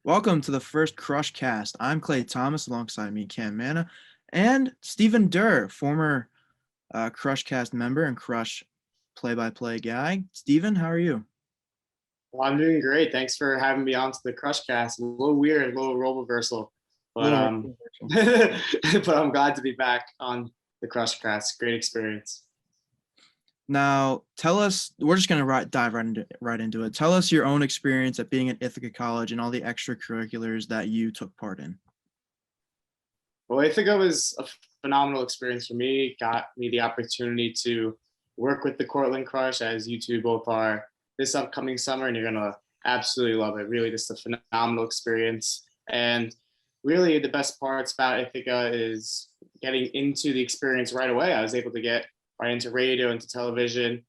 Welcome to the first Crush Cast. I'm Clay Thomas alongside me, Cam Manna, and Steven Durr, former Crush Cast member and Crush play-by-play guy. Steven, how are you? Well, I'm doing great. Thanks for having me on to the Crushcast. A little weird, a little role reversal, but Little but I'm glad to be back on the Crushcast. Great experience. Now, tell us. We're just gonna dive right into it. Tell us your own experience at being at Ithaca College and all the extracurriculars that you took part in. Well, I think it was a phenomenal experience for me. Got me the opportunity to work with the Cortland Crush, as you two both are, this upcoming summer, and you're gonna absolutely love it. Really, just a phenomenal experience. And really, the best parts about Ithaca is getting into the experience right away. I was able to get right into radio, into television,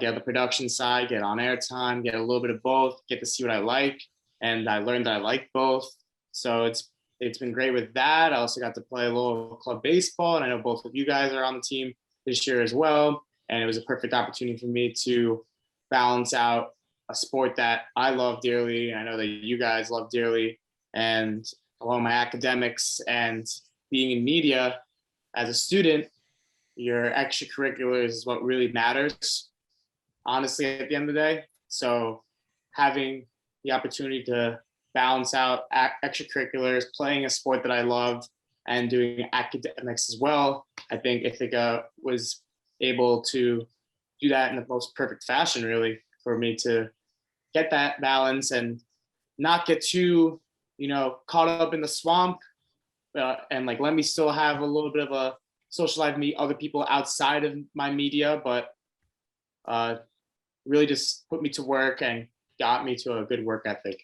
get the production side, get on air time, get a little bit of both, get to see what I like, and I learned that I like both. So it's been great with that. I also got to play a little club baseball, and I know both of you guys are on the team this year as well. And it was a perfect opportunity for me to balance out a sport that I love dearly. I know that you guys love dearly, and along my academics and being in media as a student, your extracurriculars is what really matters, honestly, at the end of the day. So having the opportunity to balance out extracurriculars, playing a sport that I love, and doing academics as well, I think Ithaca was able to do that in the most perfect fashion, really, for me to get that balance and not get too, caught up in the swamp, and like let me still have a little bit of a social life, meet other people outside of my media, but really just put me to work and got me to a good work ethic.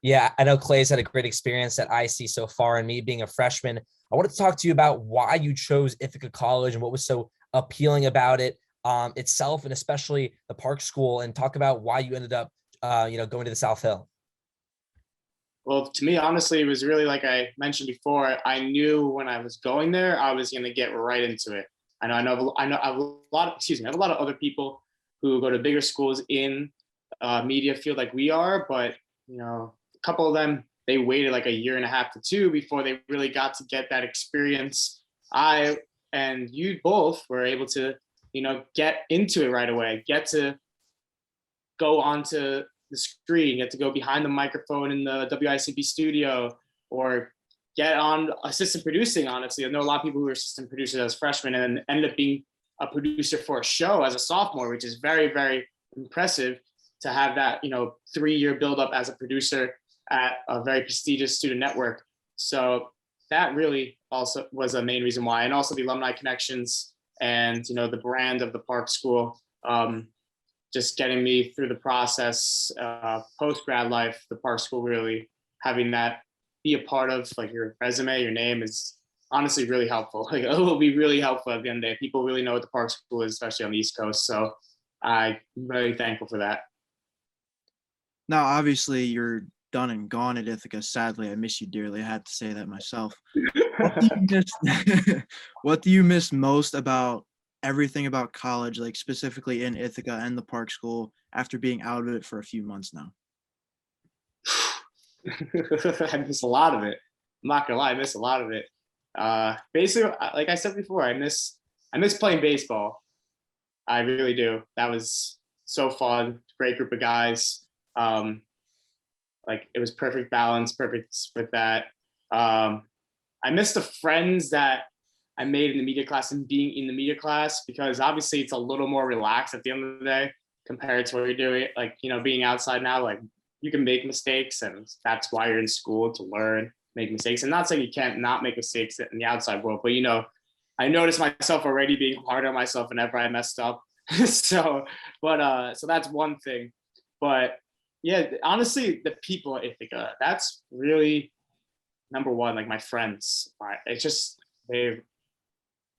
Yeah, I know Clay's had a great experience at IC so far, and me being a freshman, I wanted to talk to you about why you chose Ithaca College and what was so appealing about it itself, and especially the Park School, and talk about why you ended up, going to the South Hill. Well, to me, honestly, it was really like I mentioned before. I knew when I was going there, I was going to get right into it. I have a lot of, I have a lot of other people who go to bigger schools in media field like we are, but a couple of them, they waited like a year and a half to two before they really got to get that experience. I and you both were able to, get into it right away, get to go onto the screen, get to go behind the microphone in the WICB studio, or get on assistant producing. Honestly, I know a lot of people who were assistant producers as freshmen and ended up being a producer for a show as a sophomore, which is very, very impressive to have that, 3-year buildup as a producer at a very prestigious student network. So that really also was a main reason why, and also the alumni connections and the brand of the Park School, just getting me through the process, post grad life. The Park School, really having that be a part of like your resume, your name, is honestly really helpful. Like, it will be really helpful at the end of the day. People really know what the Park School is, especially on the East Coast. So I'm really thankful for that. Now, obviously, you're done and gone at Ithaca. Sadly, I miss you dearly. I had to say that myself. What do you miss? What do you miss most about everything about college, like specifically in Ithaca and the Park School, after being out of it for a few months now? I miss a lot of it. I'm not gonna lie, I miss a lot of it. Basically, like I said before, I miss playing baseball. I really do. That was so fun. Great group of guys. Like it was perfect balance, perfect with that. I miss the friends that I made in the media class and being in the media class, because obviously it's a little more relaxed at the end of the day compared to what you're doing. Like, being outside now, like you can make mistakes, and that's why you're in school, to learn, make mistakes. And not saying you can't not make mistakes in the outside world, but I noticed myself already being hard on myself whenever I messed up. So that's one thing. But yeah, honestly, the people at Ithaca, that's really number one. Like my friends, it's just the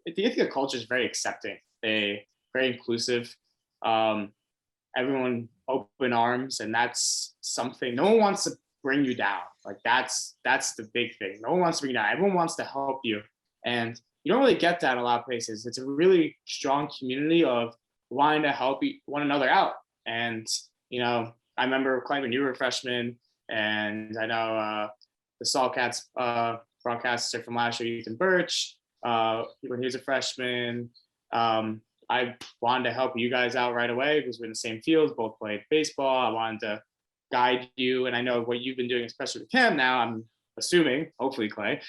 Ithaca culture is very accepting. They very inclusive. Everyone open arms, and that's something. No one wants to bring you down. Like that's the big thing. No one wants to bring you down. Everyone wants to help you, and you don't really get that in a lot of places. It's a really strong community of wanting to help one another out. And I remember, Clay, when you were a freshman, And I know the Saltcats broadcaster from last year, Ethan Birch, when he was a freshman. I wanted to help you guys out right away because we're in the same field, both played baseball. I wanted to guide you, and I know what you've been doing, especially with Cam now. I'm assuming, hopefully, Clay,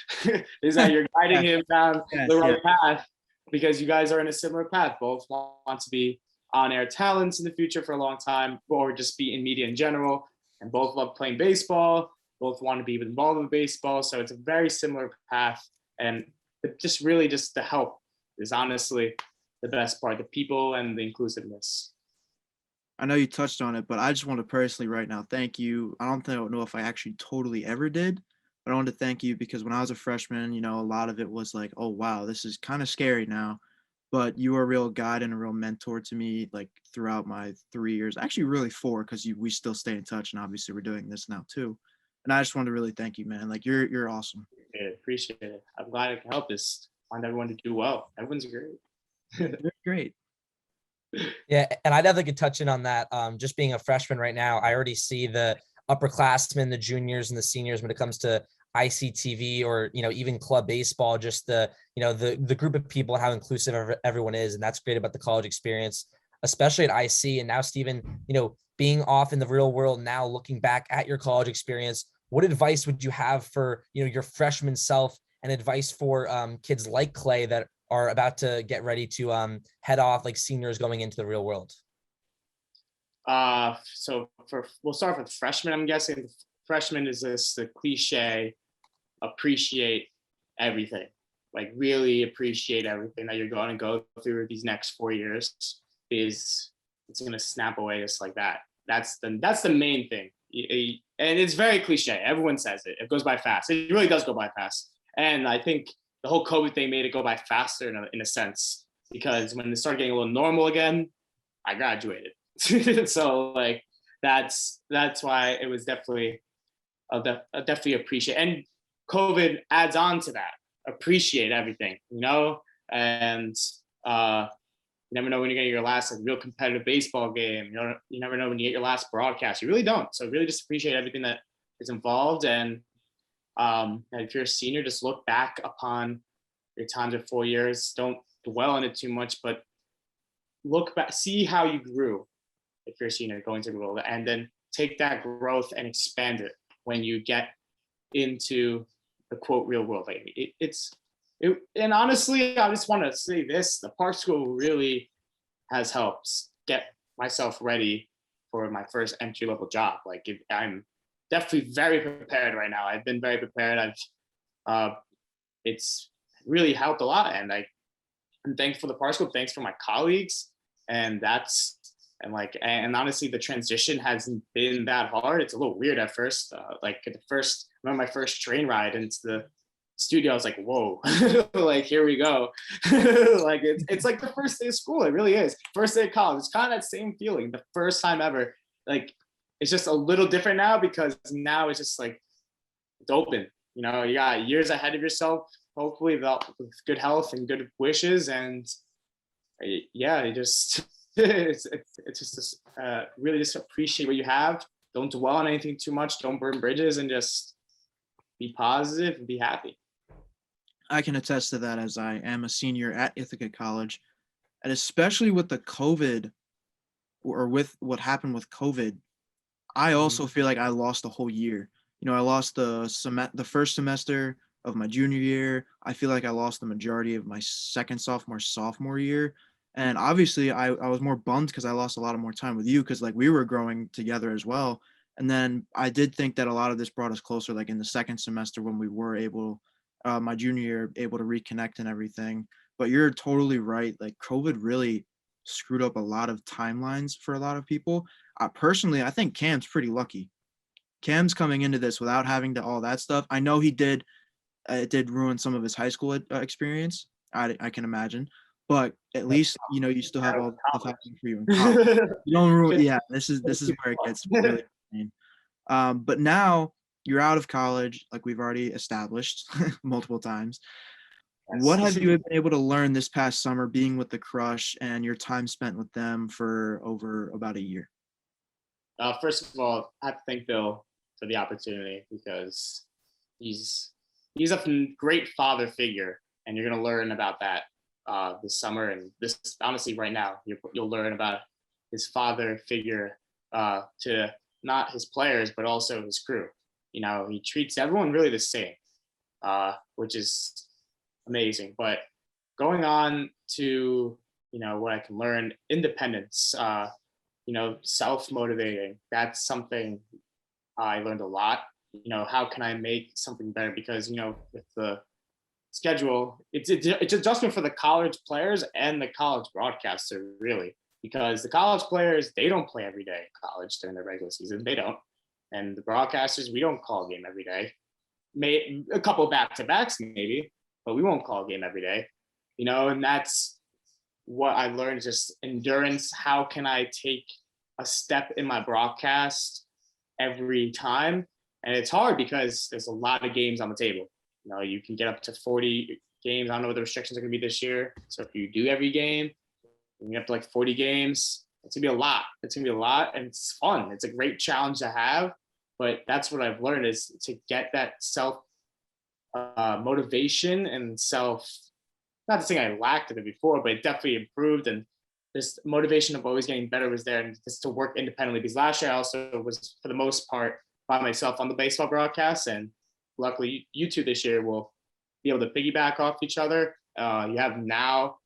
is that you're guiding him down the right path because you guys are in a similar path. Both want to be on-air talents in the future for a long time, or just be in media in general, and both love playing baseball. Both want to be involved in baseball, so it's a very similar path. And just really just the help is honestly the best part, the people and the inclusiveness. I know you touched on it, but I just want to personally right now thank you. I don't know if I actually totally ever did, but I want to thank you because when I was a freshman, you know, a lot of it was like, oh, wow, this is kind of scary now. But you were a real guide and a real mentor to me, like throughout my 3 years, actually really 4, because we still stay in touch, and obviously we're doing this now too. And I just want to really thank you, man. Like you're awesome. Yeah, appreciate it. I'm glad I can help this. Find everyone to do well. Everyone's great. You're great. Yeah, and I definitely could touch in on that. Just being a freshman right now, I already see the upperclassmen, the juniors, and the seniors when it comes to ICTV or even club baseball. Just the group of people and how inclusive everyone is, and that's great about the college experience, especially at IC. And now, Steven, being off in the real world now, looking back at your college experience, what advice would you have for your freshman self, and advice for kids like Clay that are about to get ready to head off, like seniors going into the real world? So we'll start with freshmen. I'm guessing freshman is the cliche, appreciate everything, like really appreciate everything that you're going to go through these next 4 years. It's going to snap away just like that. That's the main thing. And it's very cliche. Everyone says it. It goes by fast. It really does go by fast. And I think the whole COVID thing made it go by faster in a sense, because when it started getting a little normal again, I graduated. So like that's why it was definitely definitely appreciate. And COVID adds on to that. Appreciate everything, and you never know when you're getting your last real competitive baseball game. You never know when you get your last broadcast. You really don't. So really just appreciate everything that is involved. And if you're a senior, just look back upon your times of 4 years. Don't dwell on it too much, but look back, see how you grew if you're a senior going to the world, and then take that growth and expand it when you get into the quote real world. Like and honestly, I just want to say this: the Park School really has helped get myself ready for my first entry level job. Like I'm definitely very prepared right now. I've been very prepared. It's really helped a lot, and I'm thankful for the Park School. Thanks for my colleagues, and honestly, the transition hasn't been that hard. It's a little weird at first. I remember my first train ride into the studio. I was like, whoa, like here we go. Like it's like the first day of school. It really is. First day of college. It's kind of that same feeling. The first time ever. Like it's just a little different now because now it's just like it's open. You got years ahead of yourself. Hopefully, with good health and good wishes. And yeah, it's just really just appreciate what you have. Don't dwell on anything too much. Don't burn bridges, and just be positive and be happy. I can attest to that, as I am a senior at Ithaca College, and especially with the COVID, or with what happened with COVID, I also feel like I lost a whole year. I lost the first semester of my junior year. I feel like I lost the majority of my second sophomore year. And obviously I was more bummed because I lost a lot of more time with you, because like we were growing together as well. And then I did think that a lot of this brought us closer, like in the second semester when we were able, my junior year, able to reconnect and everything. But you're totally right. Like COVID really screwed up a lot of timelines for a lot of people. Personally, I think Cam's pretty lucky. Cam's coming into this without having to all that stuff. I know he did. It did ruin some of his high school experience. I can imagine, but at least you still have all the stuff happening for you in college. You don't ruin. Yeah, this is where it gets really insane. But now you're out of college, like we've already established multiple times. Yes. What have you been able to learn this past summer being with the Crush and your time spent with them for over about a year? First of all, I have to thank Bill for the opportunity because he's a great father figure, and you're gonna learn about that this summer, and this honestly right now you'll learn about his father figure to not his players but also his crew. You know, he treats everyone really the same, which is amazing. But going on to what I can learn, independence, self-motivating. That's something I learned a lot. How can I make something better? Because with the schedule, it's adjustment for the college players and the college broadcaster, really, because the college players, they don't play every day in college during the regular season. They don't. And the broadcasters, we don't call a game every day. May a couple back-to-backs maybe, but we won't call a game every day. And that's what I learned, just endurance. How can I take a step in my broadcast every time? And it's hard because there's a lot of games on the table. You can get up to 40 games. I don't know what the restrictions are going to be this year. So if you do every game, you get up to like 40 games. It's going to be a lot. It's going to be a lot. And it's fun. It's a great challenge to have. But that's what I've learned, is to get that self motivation and self, not to say I lacked it before, but it definitely improved. And this motivation of always getting better was there, and just to work independently. Because last year I also was, for the most part, by myself on the baseball broadcast. And luckily, you two this year will be able to piggyback off each other. You have now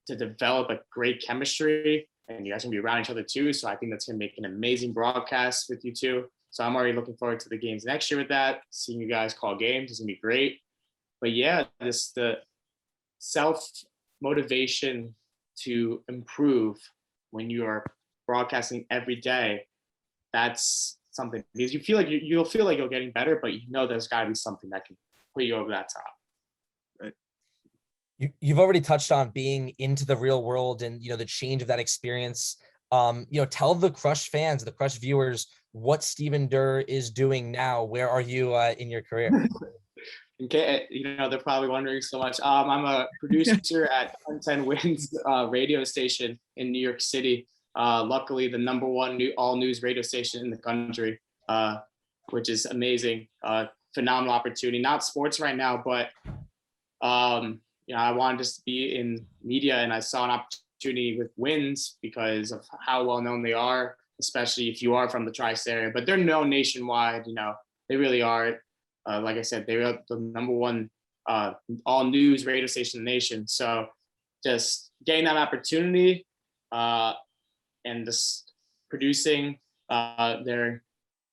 to develop a great chemistry, and you guys can be around each other too. So I think that's going to make an amazing broadcast with you two. So I'm already looking forward to the games next year with that. Seeing you guys call games is going to be great. But yeah, the self-motivation to improve when you are broadcasting every day, that's something, because you feel like you'll feel like you're getting better, but there's got to be something that can put you over that top. Right. You've already touched on being into the real world and the change of that experience. Tell the Crush fans, the Crush viewers, what Steven Durr is doing now. Where are you in your career? Okay, they're probably wondering so much. I'm a producer at 10 Wins radio station in New York City. Luckily, the number one all news radio station in the country, which is amazing. Phenomenal opportunity. Not sports right now, but I wanted to be in media, and I saw an opportunity with Wins because of how well known they are, especially if you are from the tri-state area. But they're known nationwide. They really are. Like I said, they were the number one all news radio station in the nation. So just getting that opportunity and just producing their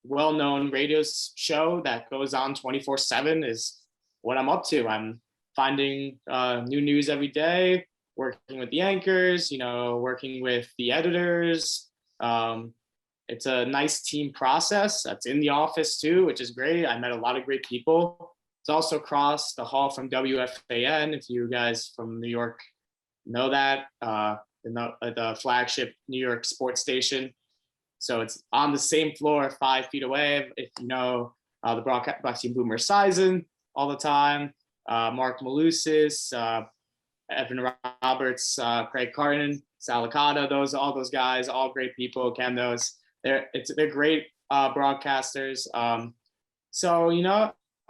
well-known radio show that goes on 24/7 is what I'm up to. I'm finding new news every day, working with the anchors, working with the editors. It's a nice team process. That's in the office too, which is great. I met a lot of great people. It's also across the hall from WFAN. If you guys from New York know that, the flagship New York sports station. So it's on the same floor, 5 feet away. If the broadcasting Boomer Esiason all the time, Mark Malusis, Evan Roberts, Craig Carton, Salicata, all those guys, all great people. Ken, they're great broadcasters. So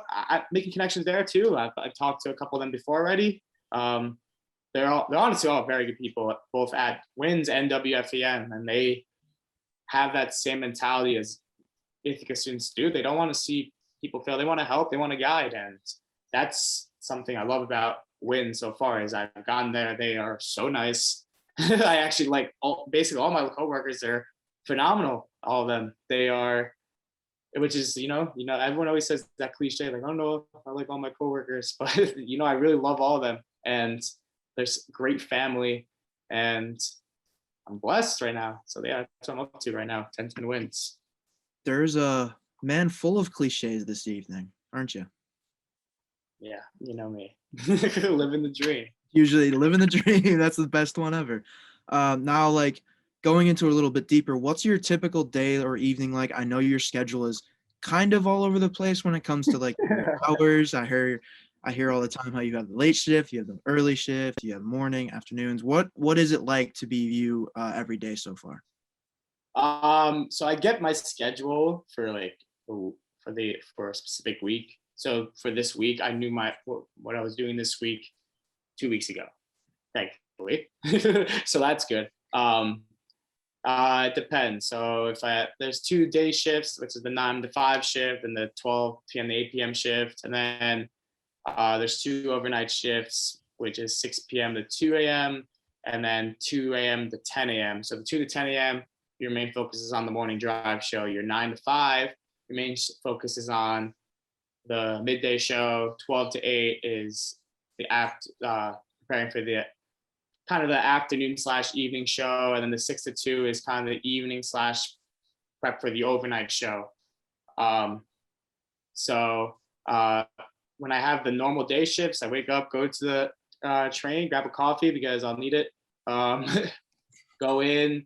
I'm making connections there too. I've talked to a couple of them before already. They're honestly all very good people, both at Wins and WFEN, and they have that same mentality as Ithaca students do. They don't want to see people fail. They want to help. They want to guide, and that's something I love about Wins so far. As I've gotten there, they are so nice. I actually like basically all my coworkers. They're phenomenal, all of them. They are, which is everyone always says that cliche, like, I don't know if I like all my coworkers, but I really love all of them, and there's great family, and I'm blessed right now. So yeah, that's what I'm up to right now. 10 Wins. There's a man full of cliches this evening, aren't you? Yeah, you know me. Living the dream. Usually living the dream. That's the best one ever. Now, like, going into a little bit deeper, what's your typical day or evening like? I know your schedule is kind of all over the place when it comes to like hours. I hear all the time how you have the late shift, you have the early shift, you have morning, afternoons. What is it like to be you every day so far? So I get my schedule for for a specific week. So for this week, I knew what I was doing this week 2 weeks ago, thankfully. So that's good. It depends. So there's 2 day shifts, which is the 9 to 5 shift and the 12 p.m. to 8 p.m. shift, and then there's 2 overnight shifts, which is 6 p.m. to 2 a.m. and then 2 a.m. to 10 a.m. So the 2 to 10 a.m. your main focus is on the morning drive show. Your 9 to 5 your main focus is on the midday show. 12 to 8 is the preparing for the kind of the afternoon / evening show, and then the 6 to 2 is kind of the evening / prep for the overnight show. So when I have the normal day shifts, I wake up, go to the train, grab a coffee because I'll need it. Go in,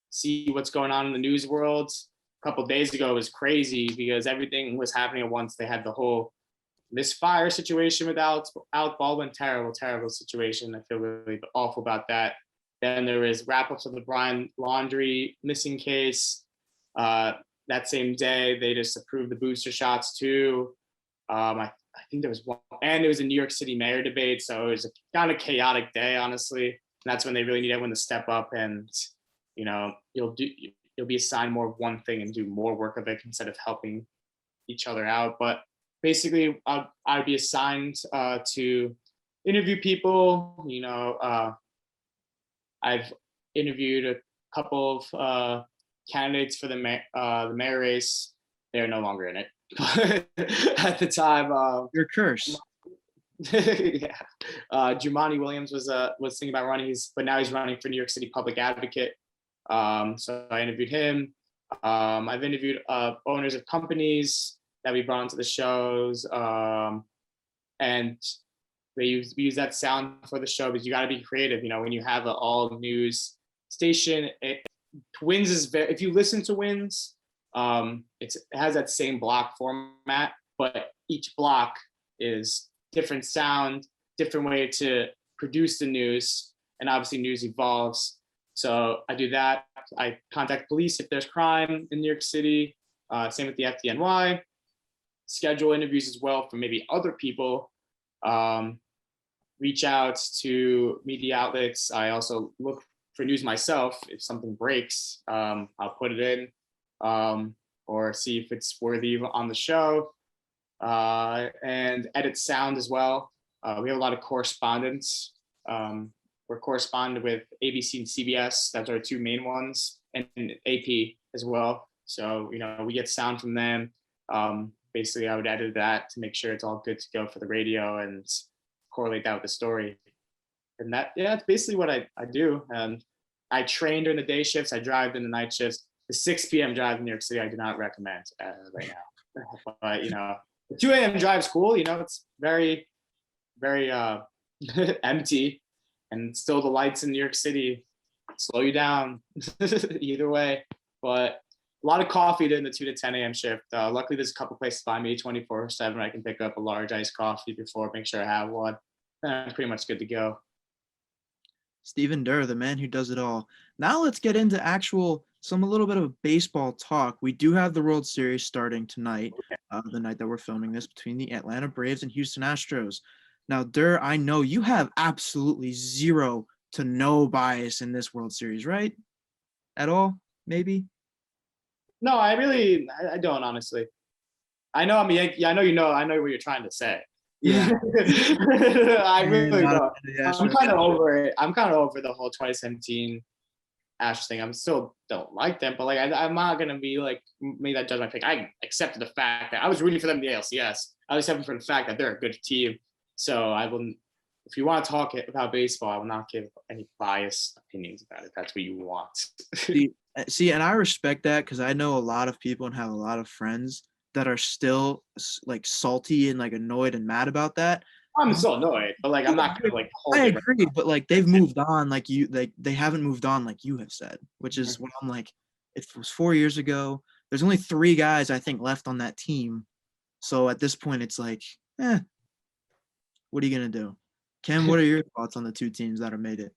see what's going on in the news world. A couple of days ago, it was crazy because everything was happening at once. They had the whole misfire situation with Alec Baldwin, terrible situation. I feel really awful about that. Then there is wrap-ups of the Brian Laundrie missing case. That same day, they just approved the booster shots too. I think there was one, and it was a New York City mayor debate, so it was a kind of chaotic day, honestly. And that's when they really need everyone to step up, and you'll be assigned more of one thing and do more work of it instead of helping each other out. But basically, I'd be assigned to interview people. I've interviewed a couple of candidates for the mayor race. They're no longer in it. But at the time, You're cursed. yeah, Jumaane Williams was thinking about running, but now he's running for New York City Public Advocate. So I interviewed him. I've interviewed owners of companies that we brought onto the shows, and we use that sound for the show because you got to be creative. When you have an all news station, Wins is if you listen to Wins, it has that same block format, but each block is different sound, different way to produce the news, and obviously news evolves. So I do that. I contact police if there's crime in New York City. Same with the FDNY. Schedule interviews as well for maybe other people. Reach out to media outlets. I also look for news myself. If something breaks, I'll put it in, or see if it's worthy on the show, and edit sound as well. We have a lot of correspondence. We're correspondent with ABC and CBS. That's our 2 main ones, and AP as well. So, we get sound from them. Basically, I would edit that to make sure it's all good to go for the radio and correlate that with the story. And that's basically what I do. I train during the day shifts. I drive during the night shifts. The 6 p.m. drive in New York City, I do not recommend right now. But, the 2 a.m. drive is cool. It's very, very empty. And still the lights in New York City slow you down either way. But a lot of coffee during the 2 to 10 a.m. shift. Luckily, there's a couple places by me 24/7. I can pick up a large iced coffee before, make sure I have one. And I'm pretty much good to go. Steven Durr, the man who does it all. Now let's get into a little bit of baseball talk. We do have the World Series starting tonight, the night that we're filming this, between the Atlanta Braves and Houston Astros. Now, Durr, I know you have absolutely zero to no bias in this World Series, right? At all, maybe? No, I don't, honestly. I know I'm a Yankee. I know I know what you're trying to say. Yeah. I really don't. I'm kind of over it. I'm kind of over the whole 2017 Astros thing. I still don't like them, but I'm not gonna be make that judgment pick. I accepted the fact that I was rooting for them in the ALCS. I was accepting for the fact that they're a good team. So I wouldn't. If you want to talk about baseball, I will not give any biased opinions about it. That's what you want. See, and I respect that because I know a lot of people and have a lot of friends that are still salty and annoyed and mad about that. I'm still annoyed, but I'm not gonna hold I it. agree, but they've moved on they haven't moved on like you have said, which is what I'm like. It was 4 years ago. There's only 3 guys I think left on that team, so at this point it's what are you gonna do? Kim, what are your thoughts on the 2 teams that are made it?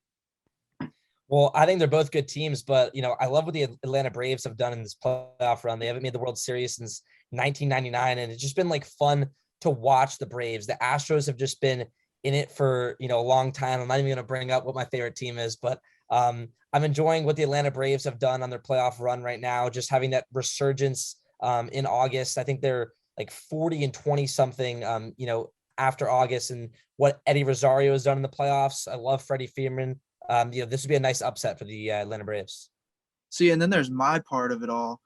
Well, I think they're both good teams, but I love what the Atlanta Braves have done in this playoff run. They haven't made the World Series since 1999, and it's just been like fun to watch the Braves. The Astros have just been in it for a long time. I'm not even going to bring up what my favorite team is, but I'm enjoying what the Atlanta Braves have done on their playoff run right now. Just having that resurgence in August. I think they're like 40 and 20 something. After August, and what Eddie Rosario has done in the playoffs. I love Freddie Freeman. This would be a nice upset for the Atlanta Braves. See, and then there's my part of it all.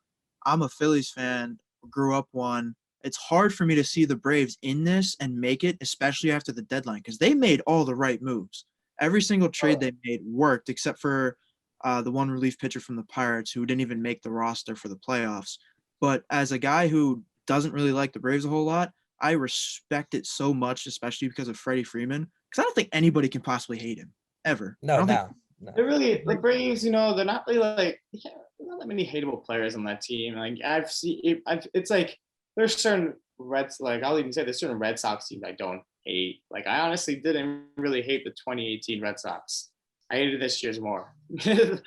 I'm a Phillies fan, grew up one. It's hard for me to see the Braves in this and make it, especially after the deadline, because they made all the right moves. Every single trade they made worked, except for the one relief pitcher from the Pirates who didn't even make the roster for the playoffs. But as a guy who doesn't really like the Braves a whole lot, I respect it so much, especially because of Freddie Freeman, because I don't think anybody can possibly hate him ever. I No, don't think no. They're really the Braves. They're not really like there's not that many hateable players on that team. Like it's like there's certain Reds. Like I'll even say there's certain Red Sox teams I don't hate. Like I honestly didn't really hate the 2018 Red Sox. I hated this year's more, and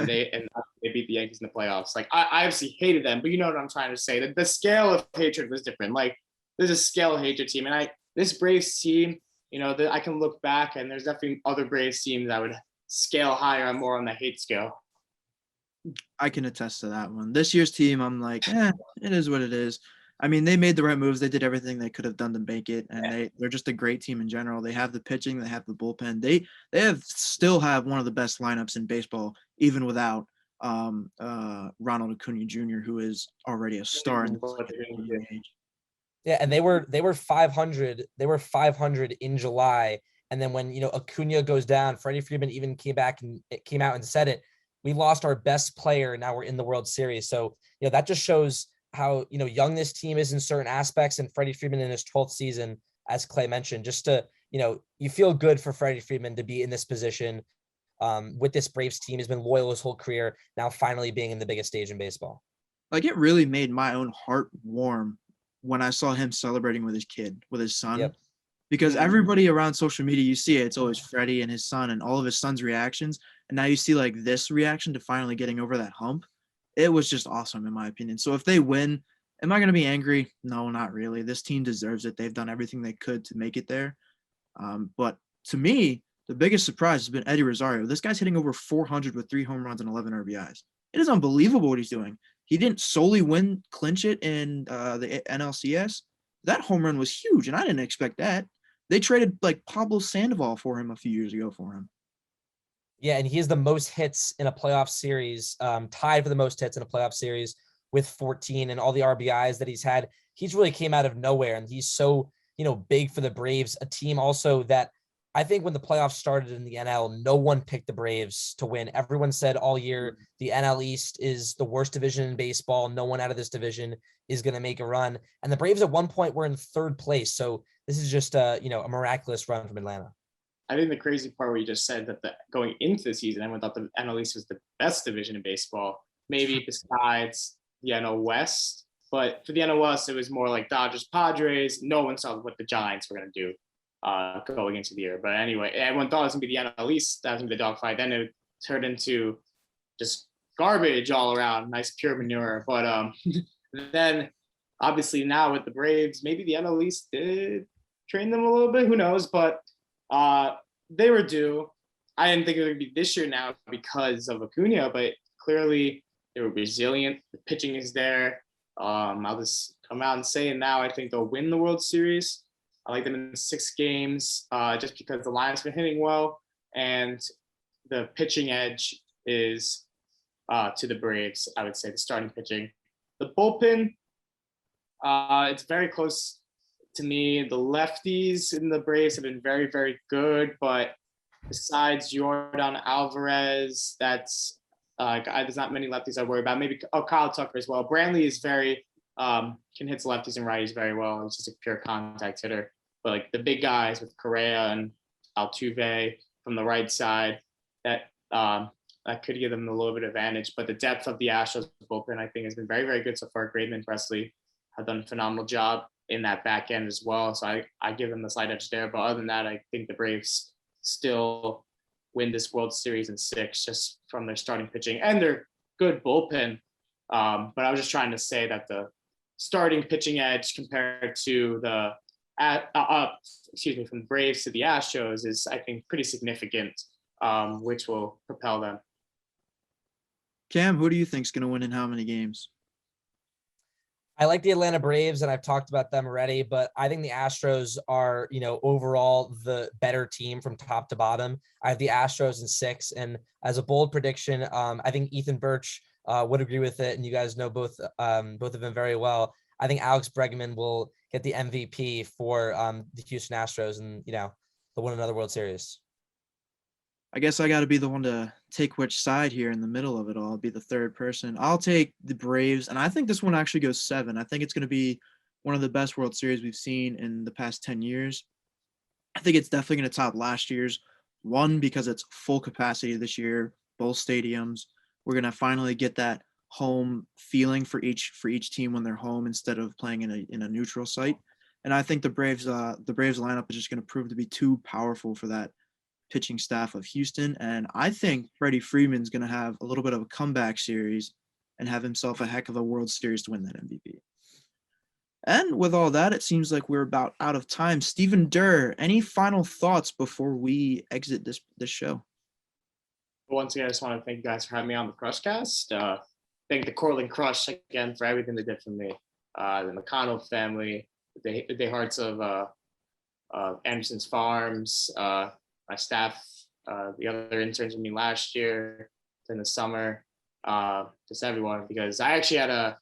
they beat the Yankees in the playoffs. Like I obviously hated them, but you know what I'm trying to say. That the scale of hatred was different. Like there's a scale of hatred team, and this Braves team. I can look back, and there's definitely other Braves teams I would scale higher and more on the hate scale. I can attest to that one. This year's team, I'm like, it is what it is. I mean, they made the right moves. They did everything they could have done to make it, and they're just a great team in general. They have the pitching, they have the bullpen. They still have one of the best lineups in baseball, even without Ronald Acuna Jr., who is already a star in the age. Yeah, and they were 500. They were 500 in July, and then when Acuna goes down, Freddie Freeman even came out and said it. We lost our best player. Now we're in the World Series. So that just shows how young this team is in certain aspects. And Freddie Freeman in his 12th season, as Clay mentioned, just to you feel good for Freddie Freeman to be in this position with this Braves team. He's been loyal his whole career. Now finally being in the biggest stage in baseball. Like it really made my own heart warm when I saw him celebrating with his son. Yep. Because everybody around social media, you see it, it's always Freddie and his son and all of his son's reactions. And now you see like this reaction to finally getting over that hump. It was just awesome in my opinion. So if they win, am I going to be angry? No, not really. This team deserves it. They've done everything they could to make it there. But to me, the biggest surprise has been Eddie Rosario. This guy's hitting over 400 with 3 home runs and 11 RBIs. It is unbelievable what he's doing. He didn't solely clinch it in the NLCS. That home run was huge, and I didn't expect that. They traded like Pablo Sandoval for him a few years ago for him. Yeah, and he has the most hits in a playoff series, tied for the most hits in a playoff series with 14, and all the RBIs that he's had. He's really came out of nowhere, and he's so big for the Braves, a team also that I think when the playoffs started in the NL, no one picked the Braves to win. Everyone said all year the NL East is the worst division in baseball. No one out of this division is going to make a run. And the Braves at one point were in 3rd place. So this is just a miraculous run from Atlanta. I think the crazy part where you just said that going into the season, everyone thought the NL East was the best division in baseball, maybe besides the NL West. But for the NL West, it was more like Dodgers, Padres. No one saw what the Giants were going to do going into the year. But anyway, everyone thought it was going to be the NL East. That was going to be the dogfight. Then it turned into just garbage all around, nice pure manure. But then obviously now with the Braves, maybe the NL East did train them a little bit. Who knows? But they were due. I didn't think it would be this year now because of Acuna, but clearly they were resilient. The pitching is there. I'll just come out and say it now. I think they'll win the World Series. I like them in 6 games just because the line's been hitting well and the pitching edge is to the Braves, I would say, the starting pitching. The bullpen, it's very close to me. The lefties in the Braves have been very, very good, but besides Jordan Alvarez, there's not many lefties I worry about. Maybe Kyle Tucker as well. Brantley is very can hit lefties and righties very well. He's just a pure contact hitter. But like the big guys with Correa and Altuve from the right side, that could give them a little bit of advantage. But the depth of the Astros bullpen, I think, has been very, very good so far. Graveman, Presley have done a phenomenal job in that back end as well. So I give them the slight edge there. But other than that, I think the Braves still win this World Series in 6 just from their starting pitching and their good bullpen. But I was just trying to say that the starting pitching edge compared to the from the Braves to the Astros is, I think, pretty significant, which will propel them. Cam, who do you think is going to win in how many games? I like the Atlanta Braves, and I've talked about them already, but I think the Astros are, overall the better team from top to bottom. I have the Astros in 6, and as a bold prediction, I think Ethan Birch would agree with it, and you guys know both of them very well. I think Alex Bregman will get the MVP for the Houston Astros, and they'll win another World Series. I guess I got to be the one to take which side here in the middle of it all. I'll be the third person. I'll take the Braves, and I think this one actually goes 7. I think it's going to be one of the best World Series we've seen in the past 10 years. I think it's definitely going to top last year's. One, because it's full capacity this year, both stadiums. We're going to finally get that home feeling for each team when they're home instead of playing in a neutral site. And I think the Braves lineup is just going to prove to be too powerful for that pitching staff of Houston. And I think Freddie Freeman's going to have a little bit of a comeback series and have himself a heck of a World Series to win that MVP. And with all that, it seems like we're about out of time. Steven Durr, any final thoughts before we exit this show? Once again, I just want to thank you guys for having me on the Crushcast. Thank the Cortland Crush again for everything they did for me. The McConnell family, the hearts of Anderson's Farms, my staff, the other interns with me last year, in the summer, just everyone, because I actually had I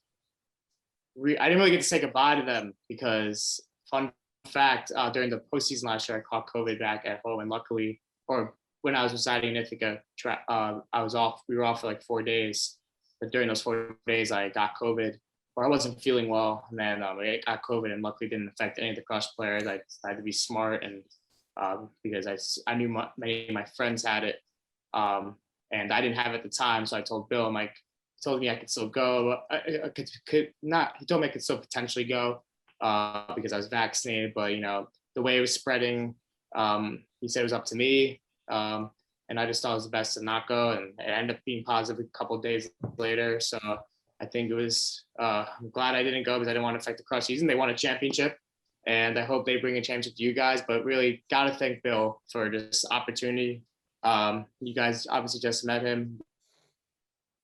didn't really get to say goodbye to them because, fun fact, during the postseason last year, I caught COVID back at home, and luckily, or when I was residing in Ithaca, I was off. We were off for like 4 days, but during those 4 days, I got COVID, or I wasn't feeling well, and then I got COVID, and luckily didn't affect any of the Crush players. I had to be smart and. Because I knew many of my friends had it, and I didn't have it at the time. So I told Bill, he told me I could still go. He told me I could still potentially go because I was vaccinated. But the way it was spreading, he said it was up to me, and I just thought it was the best to not go. And it ended up being positive a couple of days later. So I think it was. I'm glad I didn't go because I didn't want to affect the Crush season. They won a championship. And I hope they bring a championship to you guys, but really got to thank Bill for this opportunity. You guys obviously just met him.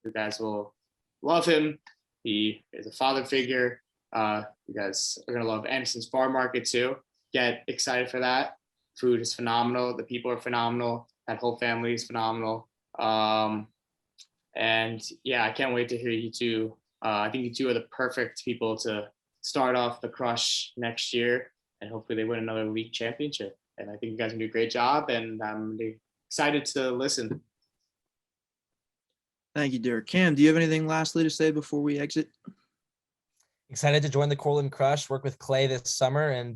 You guys will love him. He is a father figure. You guys are going to love Anderson's Farm Market too. Get excited for that. Food is phenomenal. The people are phenomenal. That whole family is phenomenal. And yeah, I can't wait to hear you two. I think you two are the perfect people to start off the Crush next year, and hopefully they win another league championship. And I think you guys can do a great job, and I'm excited to listen. Thank you, Derek. Cam, do you have anything lastly to say before we exit? Excited to join the Cortland Crush, work with Clay this summer, and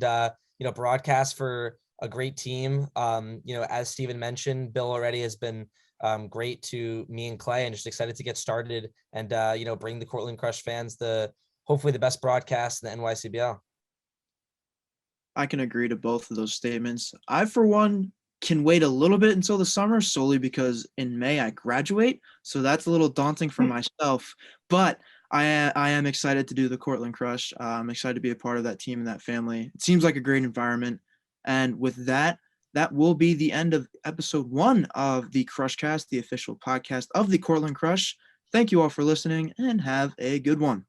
broadcast for a great team. As Steven mentioned, Bill already has been great to me and Clay, and just excited to get started and bring the Cortland Crush fans hopefully the best broadcast in the NYCBL. I can agree to both of those statements. I, for one, can wait a little bit until the summer solely because in May I graduate. So that's a little daunting for myself, but I am excited to do the Cortland Crush. I'm excited to be a part of that team and that family. It seems like a great environment. And with that, that will be the end of episode 1 of the Crushcast, the official podcast of the Cortland Crush. Thank you all for listening and have a good one.